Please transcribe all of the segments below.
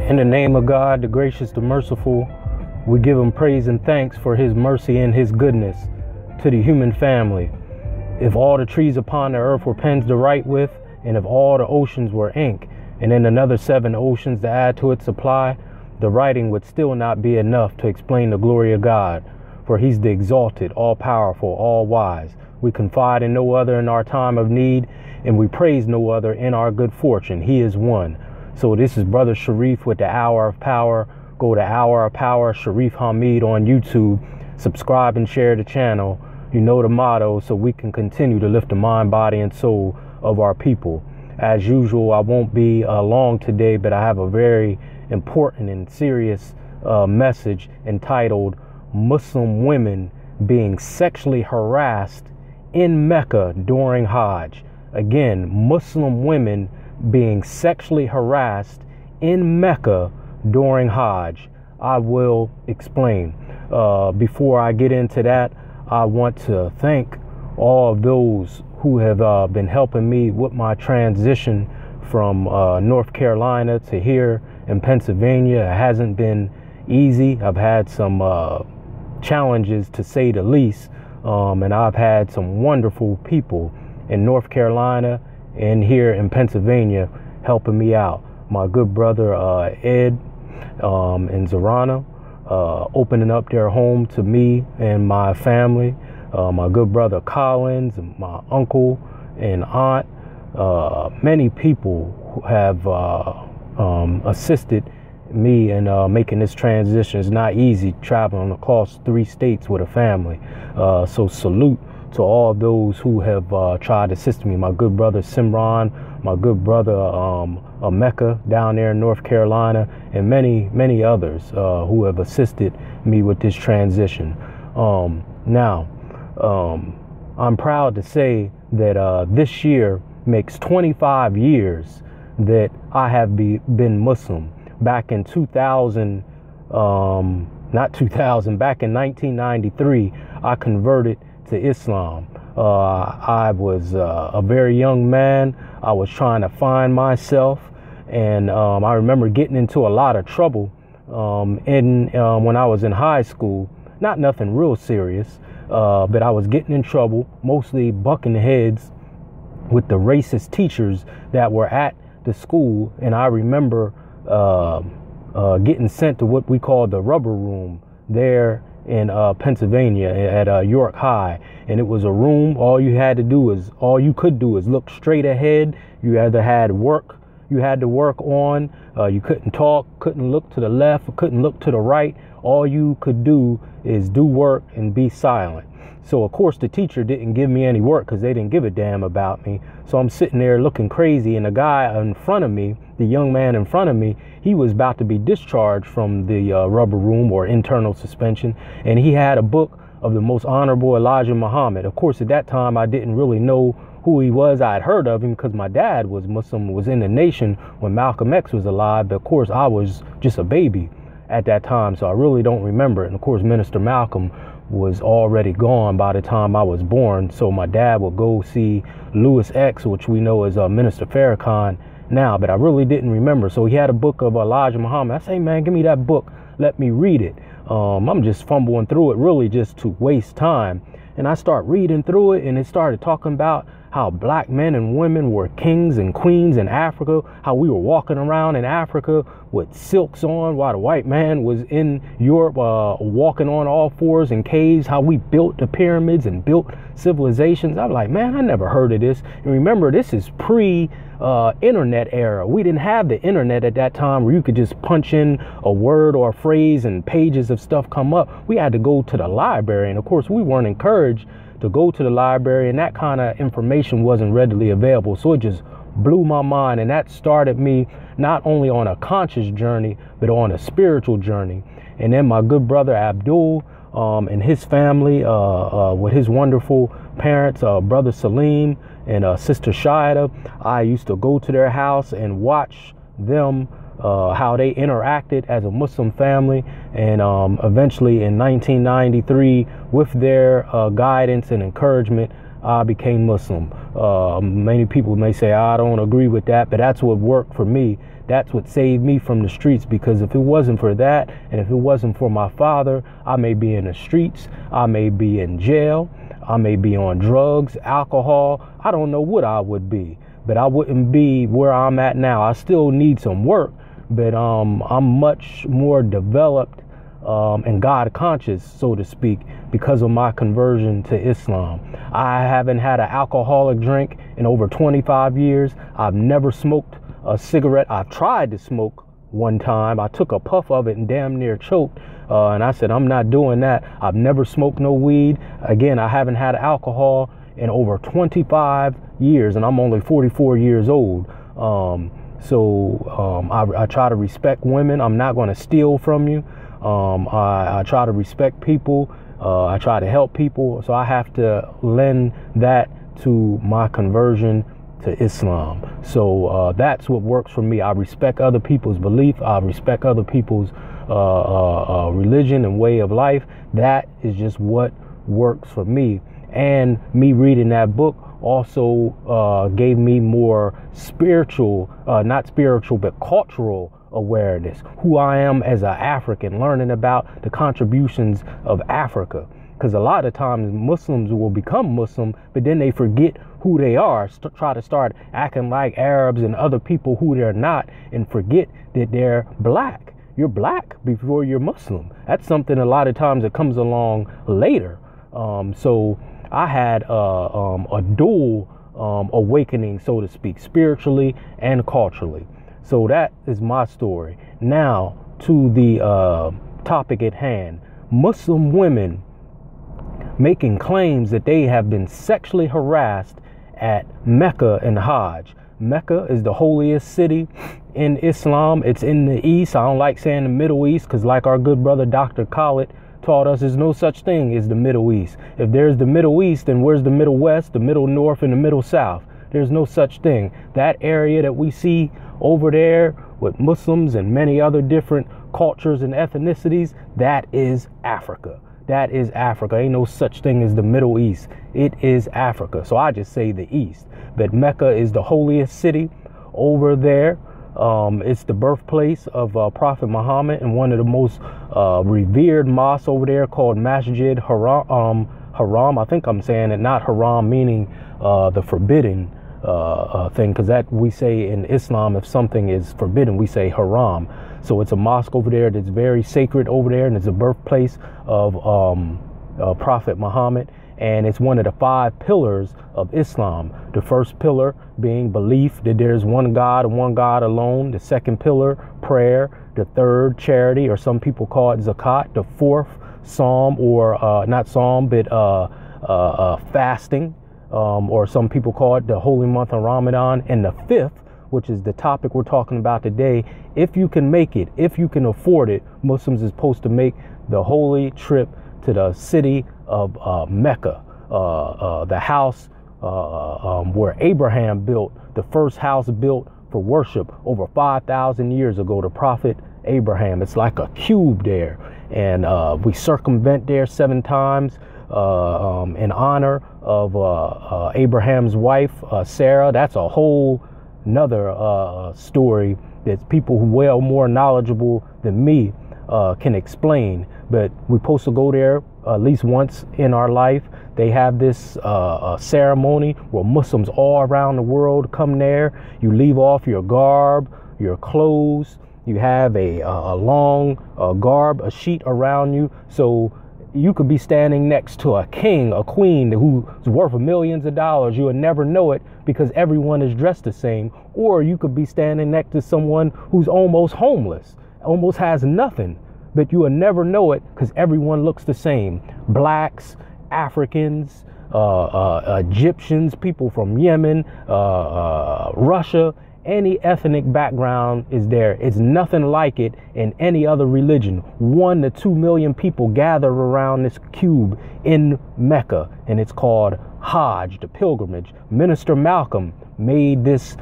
In the name of God, the gracious, the merciful, we give him praise and thanks for his mercy and his goodness to the human family. If all the trees upon the earth were pens to write with, and if all the oceans were ink, and then another 7 oceans to add to its supply, the writing would still not be enough to explain the glory of God. For he's the exalted, all-powerful, all-wise. We confide in no other in our time of need, and we praise no other in our good fortune. He is one. So this is Brother Shareef with the Hour of Power. Go to Hour of Power, Shareef Hamid on YouTube. Subscribe and share the channel. You know the motto, so we can continue to lift the mind, body, and soul of our people. As usual, I won't be long today, but I have a very important and serious message entitled Muslim Women Being Sexually Harassed in Mecca During Hajj. Again, Muslim women being sexually harassed in Mecca during Hajj. I will explain. Before I get into that, I want to thank all of those who have been helping me with my transition from North Carolina to here in Pennsylvania. It hasn't been easy. I've had some challenges, to say the least, and I've had some wonderful people in North Carolina and here in Pennsylvania helping me out. My good brother Ed and Zorana opening up their home to me and my family. My good brother Collins, and my uncle and aunt. Many people have assisted me in making this transition. It's not easy traveling across 3 states with a family. So salute to all those who have tried to assist me. My good brother Simran, my good brother Mecca down there in North Carolina, and many others who have assisted me with this transition. Now, I'm proud to say that this year makes 25 years that I have been Muslim. Back in 2000, back in 1993, I converted to Islam. I was a very young man. I was trying to find myself, and I remember getting into a lot of trouble when I was in high school. Not nothing real serious, but I was getting in trouble, mostly bucking heads with the racist teachers that were at the school. And I remember getting sent to what we call the rubber room there in Pennsylvania at York High. And it was a room, all you could do is look straight ahead. You either had work you had to work on, you couldn't talk, couldn't look to the left, couldn't look to the right. All you could do is do work and be silent. So of course the teacher didn't give me any work because they didn't give a damn about me. So I'm sitting there looking crazy, and the guy in front of me, the young man in front of me, he was about to be discharged from the rubber room or internal suspension, and he had a book of the Most Honorable Elijah Muhammad. Of course, at that time I didn't really know who he was. I had heard of him because my dad was Muslim, was in the nation when Malcolm X was alive, but of course I was just a baby at that time, so I really don't remember it. And of course Minister Malcolm was already gone by the time I was born, so my dad would go see Louis X, which we know as Minister Farrakhan now, but I really didn't remember. So he had a book of Elijah Muhammad. I say, man, give me that book, let me read it. I'm just fumbling through it really just to waste time, and I start reading through it, and it started talking about how black men and women were kings and queens in Africa, how we were walking around in Africa with silks on while the white man was in Europe walking on all fours in caves, how we built the pyramids and built civilizations. I'm like, man, I never heard of this. And remember, this is pre-internet era. We didn't have the internet at that time where you could just punch in a word or a phrase and pages of stuff come up. We had to go to the library, and of course we weren't encouraged to go to the library, and that kind of information wasn't readily available. So it just blew my mind, and that started me not only on a conscious journey but on a spiritual journey. And then my good brother Abdul and his family with his wonderful parents, brother Salim and sister Shaida, I used to go to their house and watch them how they interacted as a Muslim family. And eventually in 1993, with their guidance and encouragement, I became Muslim. Many people may say, I don't agree with that, but that's what worked for me. That's what saved me from the streets, because if it wasn't for that, and if it wasn't for my father, I may be in the streets, I may be in jail, I may be on drugs, alcohol. I don't know what I would be, but I wouldn't be where I'm at now. I still need some work, but I'm much more developed and God conscious, so to speak, because of my conversion to Islam. I haven't had an alcoholic drink in over 25 years. I've never smoked a cigarette. I tried to smoke one time. I took a puff of it and damn near choked. And I said, I'm not doing that. I've never smoked no weed. Again, I haven't had alcohol in over 25 years, and I'm only 44 years old. I try to respect women. I'm not going to steal from you. I try to respect people. I try to help people. So I have to lend that to my conversion to Islam. So that's what works for me. I respect other people's belief. I respect other people's religion and way of life. That is just what works for me. And me reading that book also gave me more spiritual, not spiritual, but cultural awareness, who I am as an African, learning about the contributions of Africa. Because a lot of times Muslims will become Muslim, but then they forget who they are, try to start acting like Arabs and other people who they're not, and forget that they're black. You're black before you're Muslim. That's something a lot of times that comes along later. So I had a dual awakening, so to speak, spiritually and culturally. So that is my story. Now to the topic at hand. Muslim women making claims that they have been sexually harassed at Mecca and Hajj. Mecca is the holiest city in Islam. It's in the East. I don't like saying the Middle East, because like our good brother Dr. Khalid taught us, there's no such thing as the Middle East. If there's the Middle East, then where's the Middle West, the Middle North, and the Middle South? There's no such thing. That area that we see over there with Muslims and many other different cultures and ethnicities, that is Africa. That is Africa. Ain't no such thing as the Middle East. It is Africa. So I just say the East. But Mecca is the holiest city over there. It's the birthplace of Prophet Muhammad, and one of the most revered mosques over there called Masjid Haram. I think I'm saying it, not haram meaning the forbidden thing, because that we say in Islam, if something is forbidden, we say haram. So it's a mosque over there that's very sacred over there, and it's the birthplace of Prophet Muhammad, and it's one of the 5 pillars of Islam. The first pillar being belief that there's one God and one God alone. The second pillar, prayer. The third, charity, or some people call it zakat. The fourth, psalm, or not psalm, but fasting, or some people call it the holy month of Ramadan. And the fifth, which is the topic we're talking about today, if you can make it, if you can afford it, Muslims is supposed to make the holy trip to the city of Mecca, the house where Abraham built, the first house built for worship over 5,000 years ago, the prophet Abraham. It's like a cube there, and we circumvent there 7 times in honor of Abraham's wife, Sarah. That's a whole another story that people who well more knowledgeable than me can explain. But we're supposed to go there at least once in our life. They have this ceremony where Muslims all around the world come there. You leave off your garb, your clothes. You have a long garb, a sheet around you. So you could be standing next to a king, a queen who's worth millions of dollars. You would never know it because everyone is dressed the same. Or you could be standing next to someone who's almost homeless, almost has nothing. But you will never know it because everyone looks the same. Blacks, Africans, Egyptians, people from Yemen, Russia, any ethnic background is there. It's nothing like it in any other religion. 1 to 2 million people gather around this cube in Mecca, and it's called Hajj, the pilgrimage. Minister Malcolm made this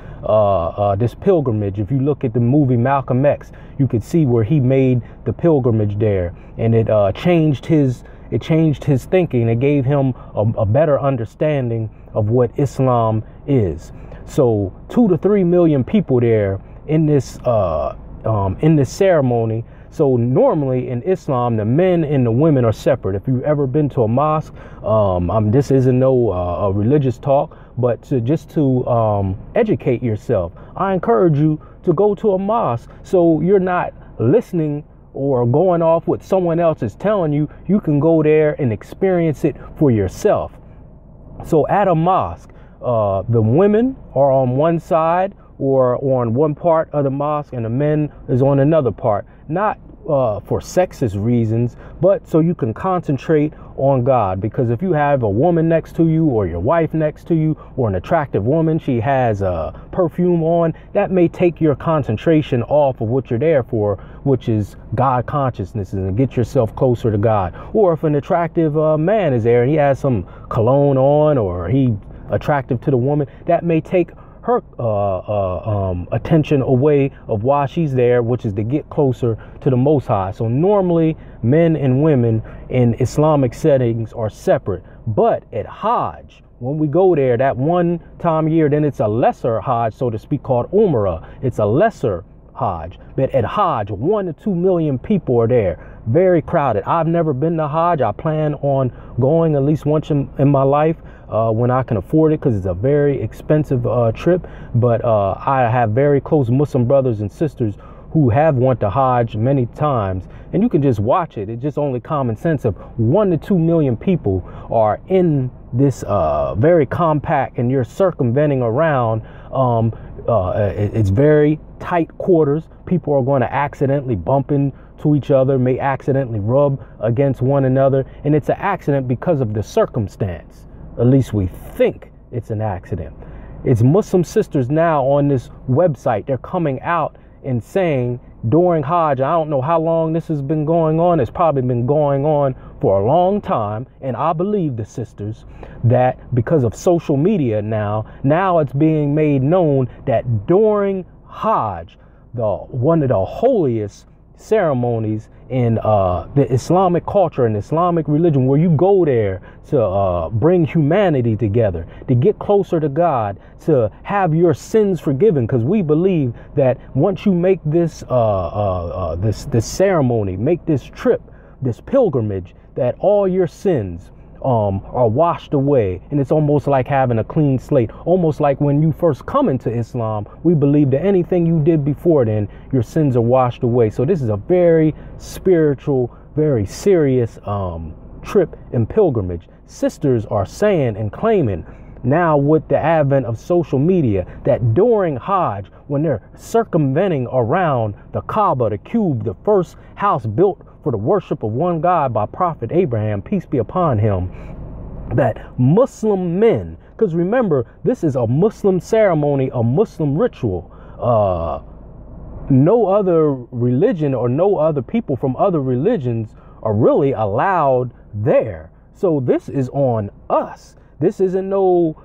this pilgrimage. If you look at the movie Malcolm X, you could see where he made the pilgrimage there, and it changed his It changed his thinking. It gave him a better understanding of what Islam is. So 2 to 3 million people there in this ceremony. So normally in Islam, the men and the women are separate. If you've ever been to a mosque, this isn't no a religious talk, but just to educate yourself, I encourage you to go to a mosque so you're not listening or going off what someone else is telling you. You can go there and experience it for yourself. So at a mosque, the women are on one side or on one part of the mosque, and the men is on another part. Not for sexist reasons, but so you can concentrate on God. Because if you have a woman next to you, or your wife next to you, or an attractive woman, she has perfume on, that may take your concentration off of what you're there for, which is God consciousness, and get yourself closer to God. Or if an attractive man is there and he has some cologne on, or he attractive to the woman, that may take her attention away of why she's there, which is to get closer to the Most High. So normally men and women in Islamic settings are separate, but at Hajj, when we go there that one time a year, then it's a lesser Hajj, so to speak, called Umrah. It's a lesser Hajj. But at Hajj, 1 to 2 million people are there. Very crowded. I've never been to Hajj. I plan on going at least once in my life when I can afford it, because it's a very expensive trip. But I have very close Muslim brothers and sisters who have went to Hajj many times, and you can just watch it. It's just only common sense of 1 to 2 million people are in this very compact, and you're circumventing around. It's very tight quarters. People are going to accidentally bump into each other, may accidentally rub against one another, and it's an accident because of the circumstance. At least we think it's an accident. It's Muslim sisters now on this website. They're coming out and saying during Hajj, I don't know how long this has been going on. It's probably been going on for a long time. And I believe the sisters that because of social media now it's being made known that during Hajj, one of the holiest ceremonies in the Islamic culture and Islamic religion, where you go there to bring humanity together, to get closer to God, to have your sins forgiven. Because we believe that once you make this this ceremony, make this trip, this pilgrimage, that all your sins are washed away, and it's almost like having a clean slate. Almost like when you first come into Islam, we believe that anything you did before then, your sins are washed away. So this is a very spiritual, very serious trip and pilgrimage. Sisters are saying and claiming now, with the advent of social media, that during Hajj, when they're circumventing around the Kaaba, the cube, the first house built for the worship of one God by Prophet Abraham, peace be upon him, that Muslim men, because remember, this is a Muslim ceremony, a Muslim ritual. No other religion or no other people from other religions are really allowed there. So this is on us. This isn't no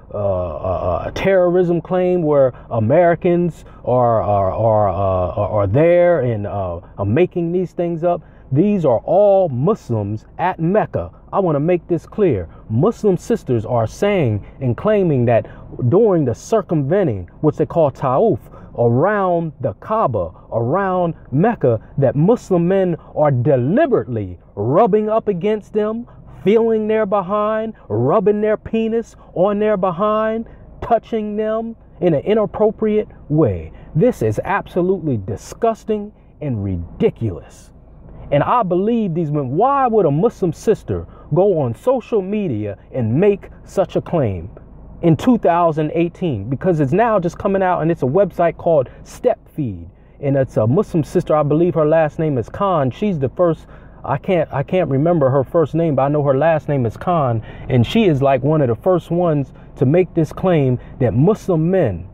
terrorism claim where Americans are there and are making these things up. These are all Muslims at Mecca. I want to make this clear. Muslim sisters are saying and claiming that during the circumventing, which they call ta'uf, around the Kaaba, around Mecca, that Muslim men are deliberately rubbing up against them, feeling their behind, rubbing their penis on their behind, touching them in an inappropriate way. This is absolutely disgusting and ridiculous. And I believe these men, why would a Muslim sister go on social media and make such a claim in 2018? Because it's now just coming out, and it's a website called StepFeed. And it's a Muslim sister, I believe her last name is Khan. She's the first, I can't remember her first name, but I know her last name is Khan. And she is like one of the first ones to make this claim that Muslim men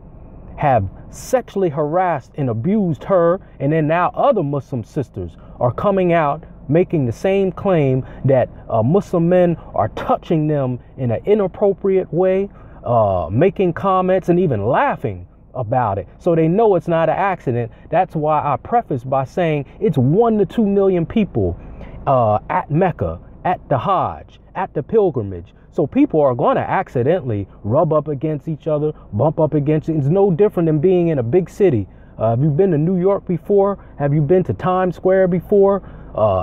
have sexually harassed and abused her. And then now other Muslim sisters are coming out making the same claim that Muslim men are touching them in an inappropriate way, making comments and even laughing about it. So they know it's not an accident. That's why I preface by saying it's 1 to 2 million people at Mecca at the Hajj, at the pilgrimage. So people are going to accidentally rub up against each other, bump up against it. It's no different than being in a big city. Have you been to New York before? Have you been to Times Square before?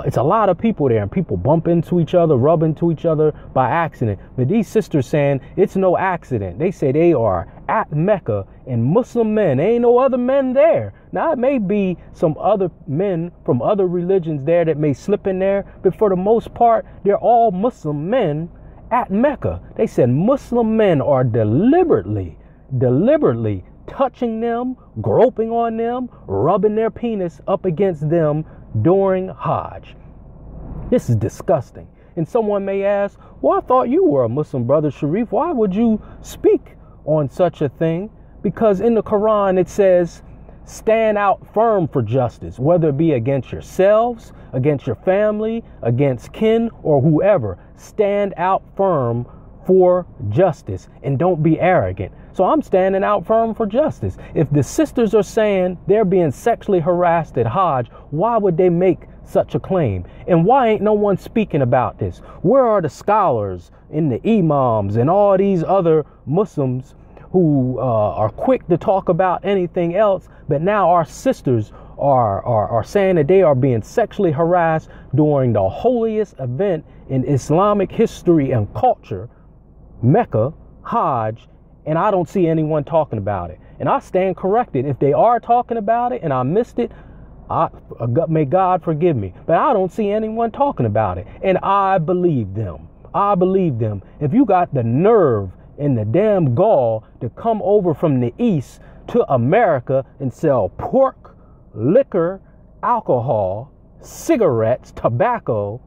It's a lot of people there, and people bump into each other, rub into each other by accident. But these sisters saying it's no accident. They say they are at Mecca and Muslim men. There ain't no other men there. Now, it may be some other men from other religions there that may slip in there, but for the most part, they're all Muslim men at Mecca. They said Muslim men are deliberately touching them, groping on them, rubbing their penis up against them during Hajj. This is disgusting. And someone may ask, well, I thought you were a Muslim brother, Shareef. Why would you speak on such a thing? Because in the Quran it says, stand out firm for justice, whether it be against yourselves, against your family, against kin, or whoever. Stand out firm for justice and don't be arrogant. So I'm standing out firm for justice. If the sisters are saying they're being sexually harassed at Hajj, why would they make such a claim? And why ain't no one speaking about this? Where are the scholars and the imams and all these other Muslims who are quick to talk about anything else? But now our sisters are saying that they are being sexually harassed during the holiest event in Islamic history and culture, Mecca, Hajj, and I don't see anyone talking about it. And I stand corrected. If they are talking about it and I missed it, may God forgive me. But I don't see anyone talking about it. And I believe them. I believe them. If you got the nerve and the damn gall to come over from the East to America and sell pork, liquor, alcohol, cigarettes, tobacco,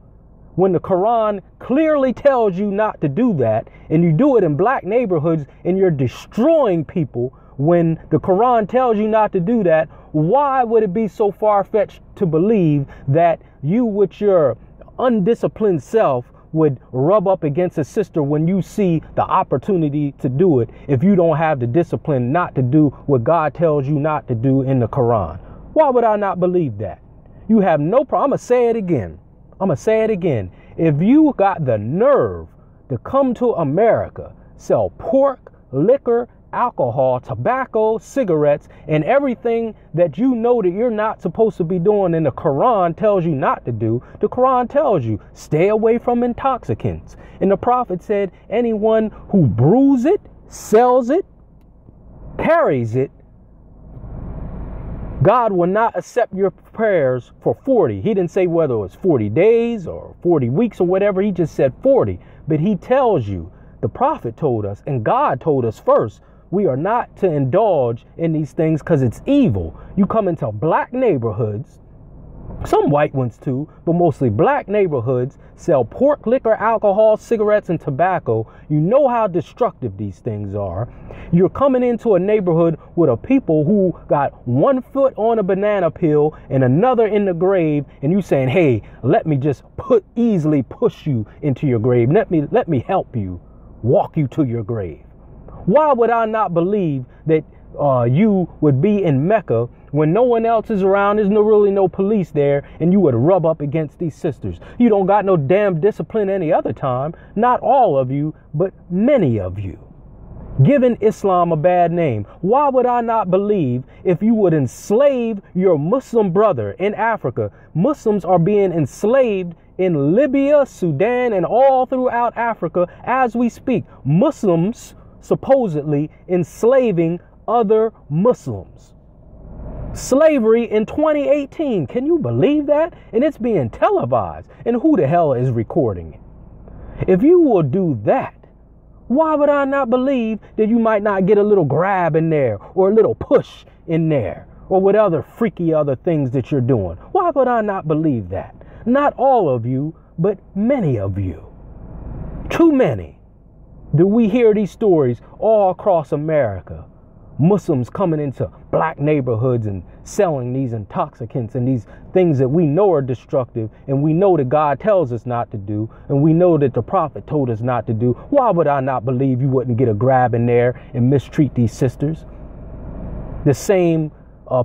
when the Quran clearly tells you not to do that, and you do it in black neighborhoods and you're destroying people when the Quran tells you not to do that, why would it be so far-fetched to believe that you with your undisciplined self would rub up against a sister when you see the opportunity to do it if you don't have the discipline not to do what God tells you not to do in the Quran? Why would I not believe that? You have no problem. I'm going to say it again. If you got the nerve to come to America, sell pork, liquor, alcohol, tobacco, cigarettes, and everything that you know that you're not supposed to be doing and the Quran tells you not to do, the Quran tells you stay away from intoxicants. And the Prophet said anyone who brews it, sells it, carries it, God will not accept your prayers for 40. He didn't say whether it was 40 days or 40 weeks or whatever. He just said 40. But he tells you, the Prophet told us, and God told us first, we are not to indulge in these things because it's evil. You come into black neighborhoods, some white ones too, but mostly black neighborhoods, sell pork, liquor, alcohol, cigarettes, and tobacco. You know how destructive these things are. You're coming into a neighborhood with a people who got one foot on a banana peel and another in the grave, and you saying, hey, let me just easily push you into your grave. Let me help you, walk you to your grave. Why would I not believe that you would be in Mecca when no one else is around, there's really no police there, and you would rub up against these sisters? You don't got no damn discipline any other time. Not all of you, but many of you. Giving Islam a bad name. Why would I not believe if you would enslave your Muslim brother in Africa? Muslims are being enslaved in Libya, Sudan, and all throughout Africa as we speak. Muslims supposedly enslaving other Muslims. Slavery in 2018. Can you believe that? And it's being televised. And who the hell is recording it? If you will do that, why would I not believe that you might not get a little grab in there or a little push in there or what other freaky other things that you're doing? Why would I not believe that? Not all of you, but many of you. Too many. Do we hear these stories all across America? Muslims coming into black neighborhoods and selling these intoxicants and these things that we know are destructive, and we know that God tells us not to do, and we know that the Prophet told us not to do. Why would I not believe you wouldn't get a grab in there and mistreat these sisters? The same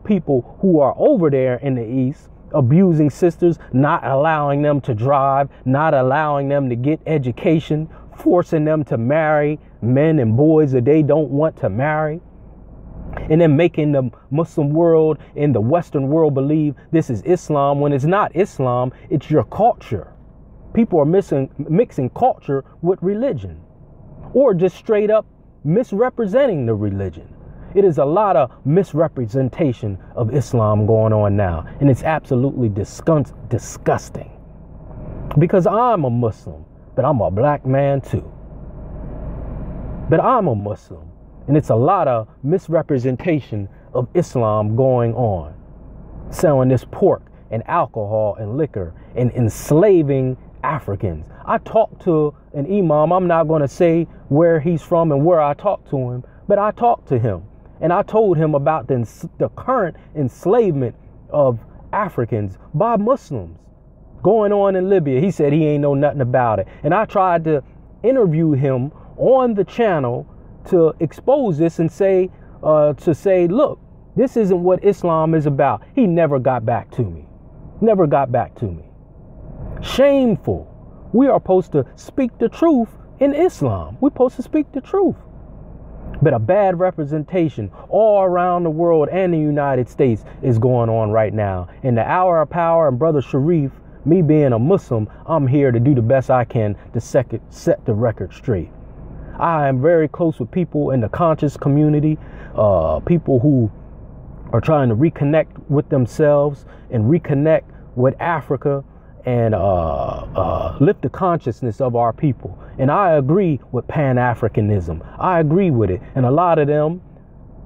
people who are over there in the East abusing sisters, not allowing them to drive, not allowing them to get education, forcing them to marry men and boys that they don't want to marry, and then making the Muslim world and the Western world believe this is Islam when it's not Islam, it's your culture. People are mixing culture with religion, or just straight up misrepresenting the religion. It is a lot of misrepresentation of Islam going on now, and it's absolutely disgusting. Because I'm a Muslim, but I'm a black man too. But I'm a Muslim, and it's a lot of misrepresentation of Islam going on. Selling this pork and alcohol and liquor and enslaving Africans. I talked to an imam. I'm not going to say where he's from and where I talked to him, but I talked to him. And I told him about the current enslavement of Africans by Muslims going on in Libya. He said he ain't know nothing about it. And I tried to interview him on the channel to expose this and say, look, this isn't what Islam is about. He never got back to me. Never got back to me. Shameful. We are supposed to speak the truth in Islam. We're supposed to speak the truth. But a bad representation all around the world and the United States is going on right now. In the hour of power, and Brother Shareef, me being a Muslim, I'm here to do the best I can to set the record straight. I am very close with people in the conscious community, people who are trying to reconnect with themselves and reconnect with Africa and lift the consciousness of our people. And I agree with Pan-Africanism. I agree with it. And a lot of them,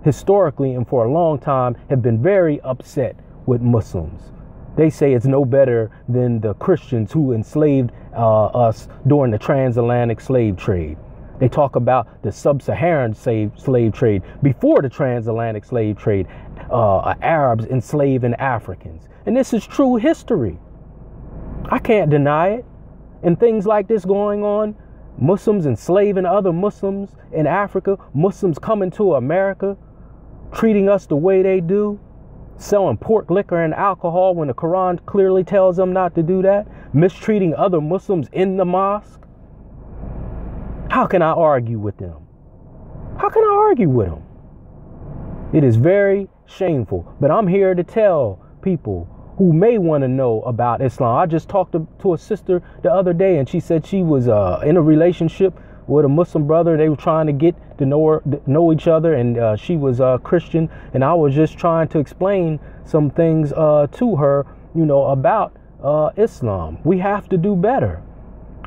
historically and for a long time, have been very upset with Muslims. They say it's no better than the Christians who enslaved us during the transatlantic slave trade. They talk about the sub-Saharan slave trade before the transatlantic slave trade, Arabs enslaving Africans. And this is true history. I can't deny it. And things like this going on, Muslims enslaving other Muslims in Africa, Muslims coming to America, treating us the way they do, selling pork, liquor, and alcohol when the Quran clearly tells them not to do that, mistreating other Muslims in the mosque. How can I argue with them? How can I argue with them? It is very shameful. But I'm here to tell people who may want to know about Islam. I just talked to a sister the other day, and she said she was in a relationship with a Muslim brother. They were trying to get to know each other, and she was Christian. And I was just trying to explain some things to her, about Islam. We have to do better.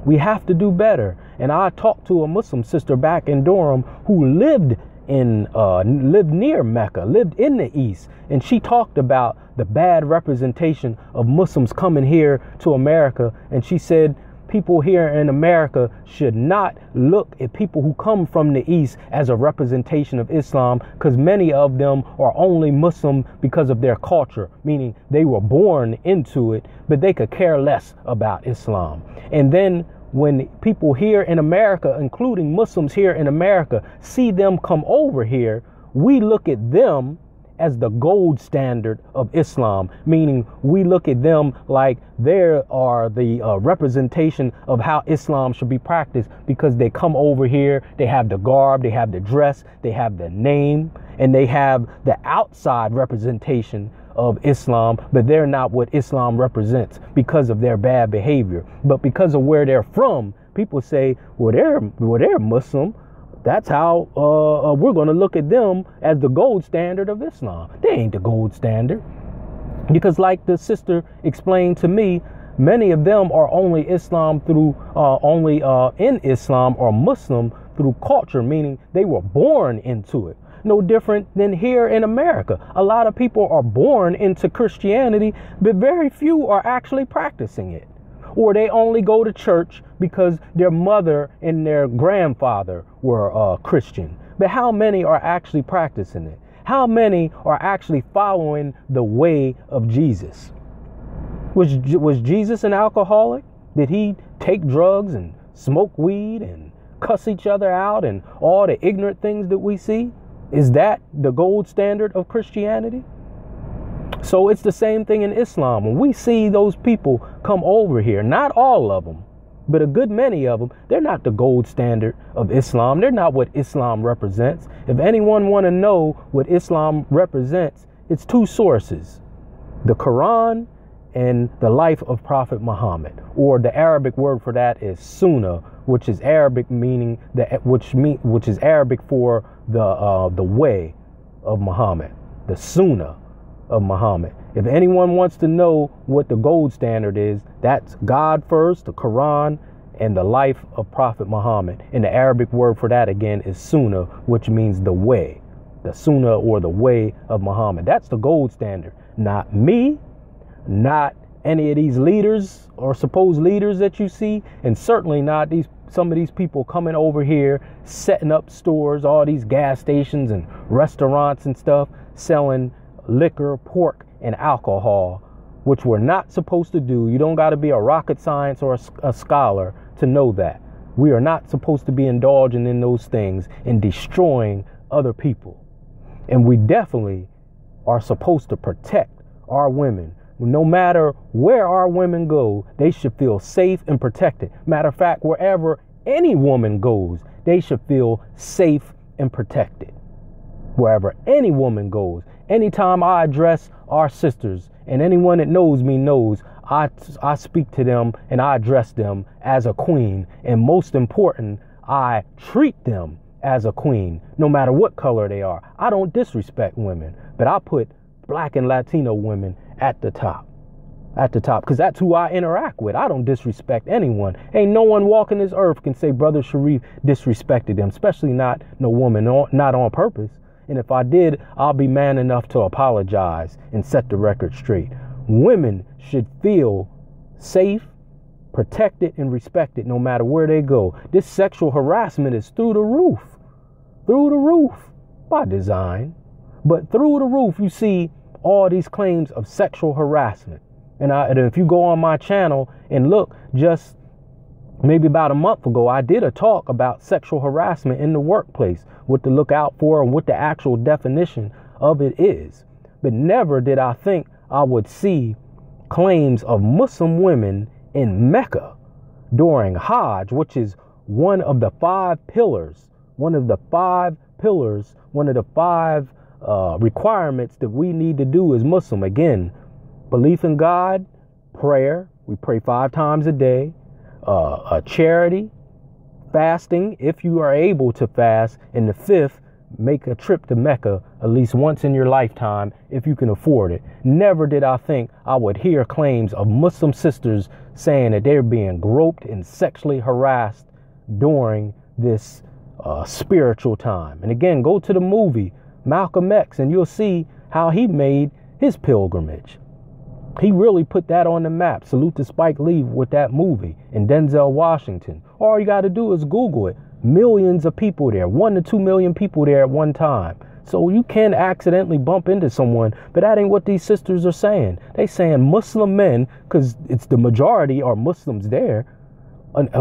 We have to do better. And I talked to a Muslim sister back in Durham who lived near Mecca, lived in the East, and she talked about the bad representation of Muslims coming here to America. And she said people here in America should not look at people who come from the East as a representation of Islam, because many of them are only Muslim because of their culture, meaning they were born into it, but they could care less about Islam. And then when people here in America, including Muslims here in America, see them come over here, we look at them as the gold standard of Islam, meaning we look at them like they are the representation of how Islam should be practiced, because they come over here, they have the garb, they have the dress, they have the name, and they have the outside representation of Islam, but they're not what Islam represents because of their bad behavior. But because of where they're from, people say, well, they're Muslim. That's how we're going to look at them as the gold standard of Islam. They ain't the gold standard. Because like the sister explained to me, many of them are only Islam through, in Islam or Muslim through culture, meaning they were born into it. No different than here in America. A lot of people are born into Christianity, but very few are actually practicing it. Or they only go to church because their mother and their grandfather were Christian. But how many are actually practicing it? How many are actually following the way of Jesus? Was Jesus an alcoholic? Did he take drugs and smoke weed and cuss each other out and all the ignorant things that we see? Is that the gold standard of Christianity? So it's the same thing in Islam. When we see those people come over here, not all of them, but a good many of them, they're not the gold standard of Islam. They're not what Islam represents. If anyone want to know what Islam represents, it's two sources: the Quran and the life of Prophet Muhammad, or the Arabic word for that is Sunnah, which is Arabic meaning which is Arabic for the way of Muhammad, the Sunnah of Muhammad. If anyone wants to know what the gold standard is, that's God first, the Quran, and the life of Prophet Muhammad. And the Arabic word for that again is Sunnah, which means the way, the Sunnah or the way of Muhammad. That's the gold standard. Not me, not any of these leaders or supposed leaders that you see, and certainly not some of these people coming over here setting up stores, all these gas stations and restaurants and stuff, selling liquor, pork, and alcohol, which we're not supposed to do. You don't got to be a rocket science or a scholar to know that. We are not supposed to be indulging in those things and destroying other people. And we definitely are supposed to protect our women. No matter where our women go, they should feel safe and protected. Matter of fact, wherever any woman goes, they should feel safe and protected. Wherever any woman goes, anytime I address our sisters, and anyone that knows me knows, I speak to them and I address them as a queen. And most important, I treat them as a queen, no matter what color they are. I don't disrespect women, but I put Black and Latino women at the top, because that's who I interact with. I don't disrespect anyone. Ain't no one walking this earth can say Brother Shareef disrespected them, especially not no woman, not on purpose. And if I did, I'll be man enough to apologize and set the record straight. Women should feel safe, protected, and respected no matter where they go. This sexual harassment is through the roof, by design, but through the roof. You see all these claims of sexual harassment. And if you go on my channel and look, just maybe about a month ago, I did a talk about sexual harassment in the workplace, what to look out for and what the actual definition of it is. But never did I think I would see claims of Muslim women in Mecca during Hajj, which is one of the five requirements that we need to do as Muslim. Again, belief in God, prayer, we pray 5 times a day, charity, fasting, if you are able to fast, and the 5th, make a trip to Mecca at least once in your lifetime if you can afford it. Never did I think I would hear claims of Muslim sisters saying that they're being groped and sexually harassed during this spiritual time. And again, go to the movie Malcolm X and you'll see how he made his pilgrimage. He really put that on the map. Salute to Spike Lee with that movie, and Denzel Washington. All you got to do is Google it. Millions of people there, 1 to 2 million people there at one time. So you can accidentally bump into someone, but that ain't what these sisters are saying. They saying Muslim men, because it's the majority are Muslims there.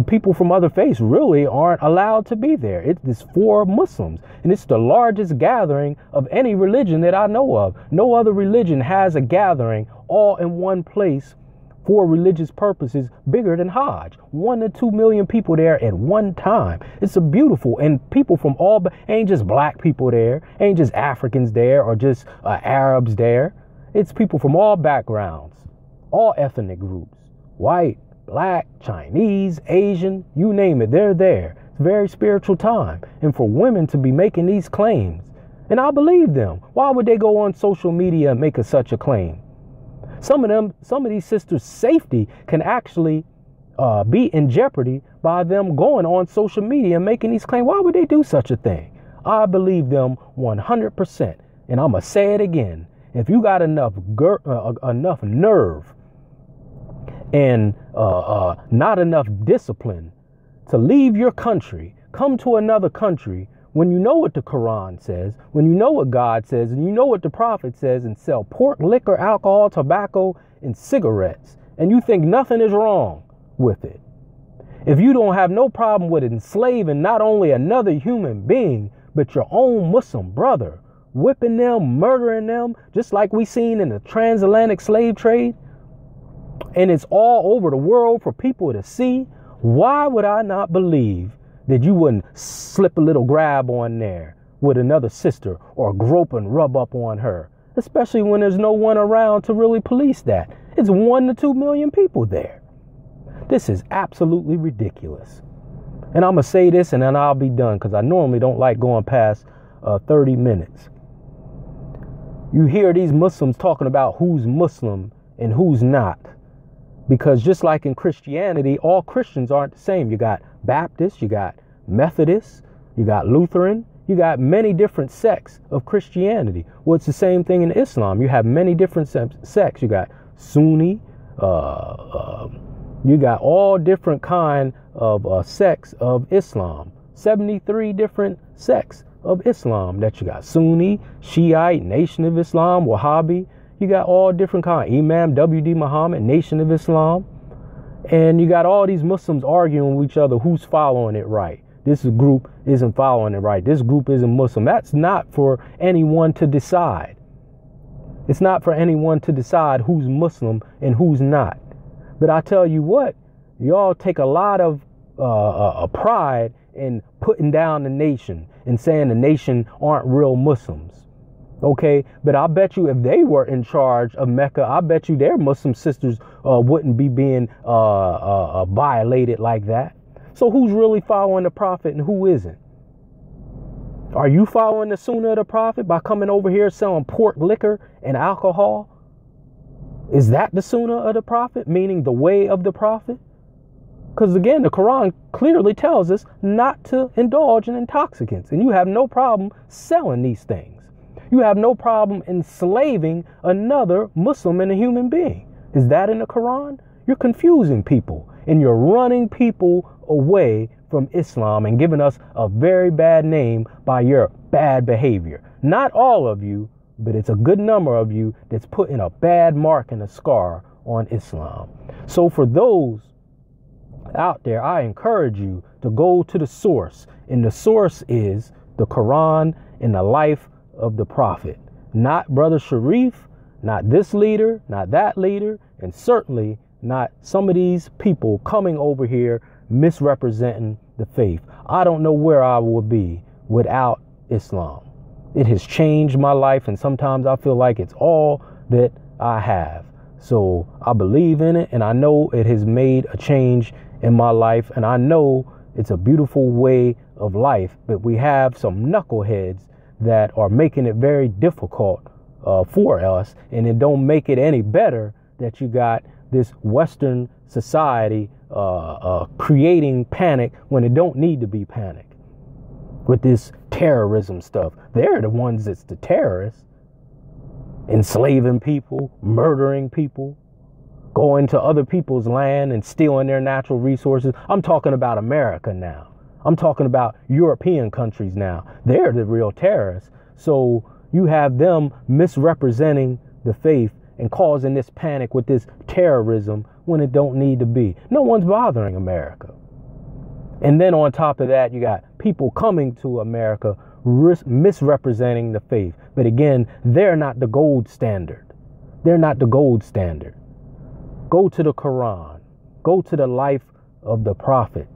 People from other faiths really aren't allowed to be there. It's for Muslims, and it's the largest gathering of any religion that I know of. No other religion has a gathering all in one place for religious purposes bigger than Hajj. 1 to 2 million people there at one time. It's a beautiful, and people from all, ain't just black people there, ain't just Africans there or just Arabs there. It's people from all backgrounds, all ethnic groups, white, black, Chinese, Asian, you name it, they're there. It's a very spiritual time. And for women to be making these claims, and I believe them. Why would they go on social media and make such a claim? Some of these sisters' safety can actually be in jeopardy by them going on social media and making these claims. Why would they do such a thing? I believe them 100%. And I'm going to say it again. If you got enough nerve and not enough discipline to leave your country, come to another country, when you know what the Quran says, when you know what God says, and you know what the Prophet says, and sell pork, liquor, alcohol, tobacco, and cigarettes, and you think nothing is wrong with it. If you don't have no problem with enslaving not only another human being, but your own Muslim brother whipping them, murdering them, just like we seen in the transatlantic slave trade. And it's all over the world for people to see. Why would I not believe that you wouldn't slip a little grab on there with another sister or grope and rub up on her, especially when there's no one around to really police that? It's 1 to 2 million people there. This is absolutely ridiculous. And I'm going to say this and then I'll be done, because I normally don't like going past 30 minutes. You hear these Muslims talking about who's Muslim and who's not. Because just like in Christianity, all Christians aren't the same. You got Baptists, you got Methodists, you got Lutheran, you got many different sects of Christianity. Well, it's the same thing in Islam. You have many different sects. You got Sunni, you got all different kind of sects of Islam. 73 different sects of Islam that you got. Sunni, Shiite, Nation of Islam, Wahhabi. You got all different kinds. Imam, W.D. Muhammad, Nation of Islam. And you got all these Muslims arguing with each other who's following it right. This group isn't following it right. This group isn't Muslim. That's not for anyone to decide. It's not for anyone to decide who's Muslim and who's not. But I tell you what, y'all take a lot of pride in putting down the nation and saying the nation aren't real Muslims. Okay, but I bet you if they were in charge of Mecca, I bet you their Muslim sisters wouldn't be being violated like that. So who's really following the prophet and who isn't? Are you following the sunnah of the prophet by coming over here selling pork liquor and alcohol? Is that the sunnah of the prophet, meaning the way of the prophet? Because again, the Quran clearly tells us not to indulge in intoxicants, and you have no problem selling these things. You have no problem enslaving another Muslim and a human being. Is that in the Quran? You're confusing people and you're running people away from Islam and giving us a very bad name by your bad behavior. Not all of you, but it's a good number of you that's putting a bad mark and a scar on Islam. So for those out there, I encourage you to go to the source. And the source is the Quran and the life of the prophet. Not Brother Shareef, not this leader, not that leader, and certainly not some of these people coming over here misrepresenting the faith. I don't know where I would be without Islam. It has changed my life, and sometimes I feel like it's all that I have. So I believe in it, and I know it has made a change in my life, and I know it's a beautiful way of life, but we have some knuckleheads that are making it very difficult for us, and it don't make it any better that you got this Western society creating panic when it don't need to be panic with this terrorism stuff. They're the ones that's the terrorists, enslaving people, murdering people, going to other people's land and stealing their natural resources. I'm talking about America now. I'm talking about European countries now. They're the real terrorists. So you have them misrepresenting the faith and causing this panic with this terrorism when it don't need to be. No one's bothering America. And then on top of that, you got people coming to America misrepresenting the faith. But again, they're not the gold standard. They're not the gold standard. Go to the Quran. Go to the life of the prophet.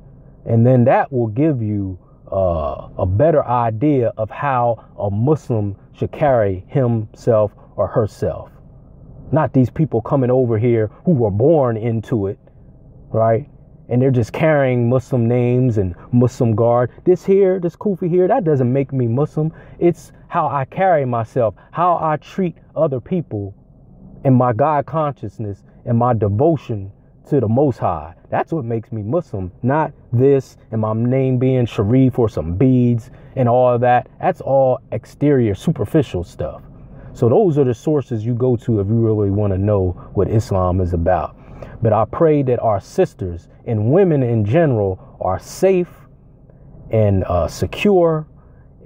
And then that will give you a better idea of how a Muslim should carry himself or herself. Not these people coming over here who were born into it, right? And they're just carrying Muslim names and Muslim garb. This here, this kufi here, that doesn't make me Muslim. It's how I carry myself, how I treat other people, and my God consciousness and my devotion to the Most High. That's what makes me Muslim, not this and my name being Shareef or some beads and all of that. That's all exterior, superficial stuff. So those are the sources you go to if you really want to know what Islam is about. But I pray that our sisters and women in general are safe and secure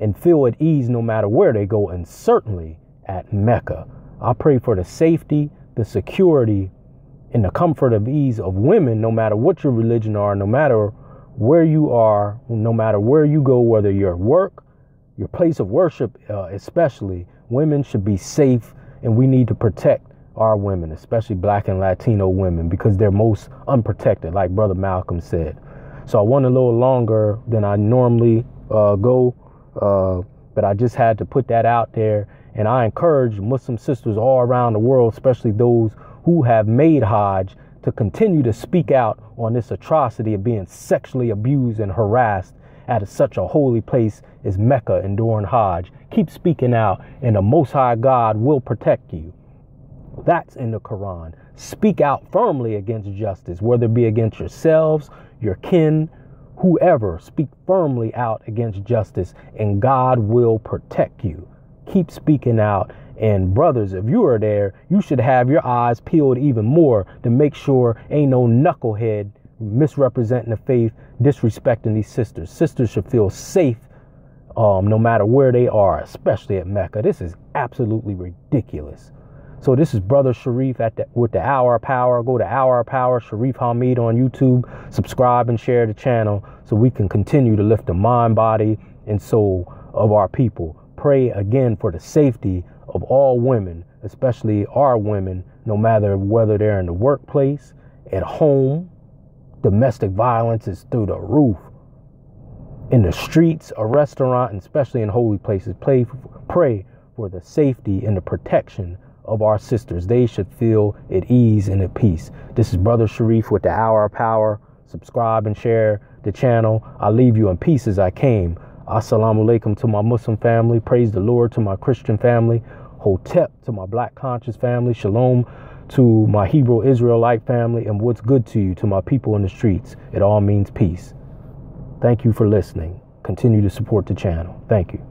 and feel at ease no matter where they go, and certainly at Mecca. I pray for the safety, the security, and the comfort of ease of women, no matter what your religion are, no matter where you are, no matter where you go, whether you're at work, your place of worship, especially, women should be safe, and we need to protect our women, especially Black and Latino women, because they're most unprotected, like Brother Malcolm said. So I went a little longer than I normally go, but I just had to put that out there. And I encourage Muslim sisters all around the world, especially those who have made Hajj, to continue to speak out on this atrocity of being sexually abused and harassed at such a holy place as Mecca and during Hajj. Keep speaking out, and the Most High God will protect you. That's in the Quran. Speak out firmly against justice, whether it be against yourselves, your kin, whoever. Speak firmly out against justice, and God will protect you. Keep speaking out. And brothers, if you are there, you should have your eyes peeled even more to make sure ain't no knucklehead misrepresenting the faith, disrespecting these sisters. Sisters should feel safe no matter where they are, especially at Mecca. This is absolutely ridiculous. So this is Brother Shareef with the Hour of Power. Go to Hour of Power, Shareef Hamid on YouTube. Subscribe and share the channel so we can continue to lift the mind, body, and soul of our people. Pray again for the safety of all women, especially our women, no matter whether they're in the workplace, at home. Domestic violence is through the roof. In the streets, a restaurant, and especially in holy places. Pray for the safety and the protection of our sisters. They should feel at ease and at peace. This is Brother Shareef with the Hour of Power. Subscribe and share the channel. I leave you in peace as I came. Assalamu alaikum to my Muslim family. Praise the Lord to my Christian family. Hotep to my Black conscious family. Shalom to my Hebrew Israelite family. And what's good to you, to my people in the streets. It all means peace. Thank you for listening. Continue to support the channel. Thank you.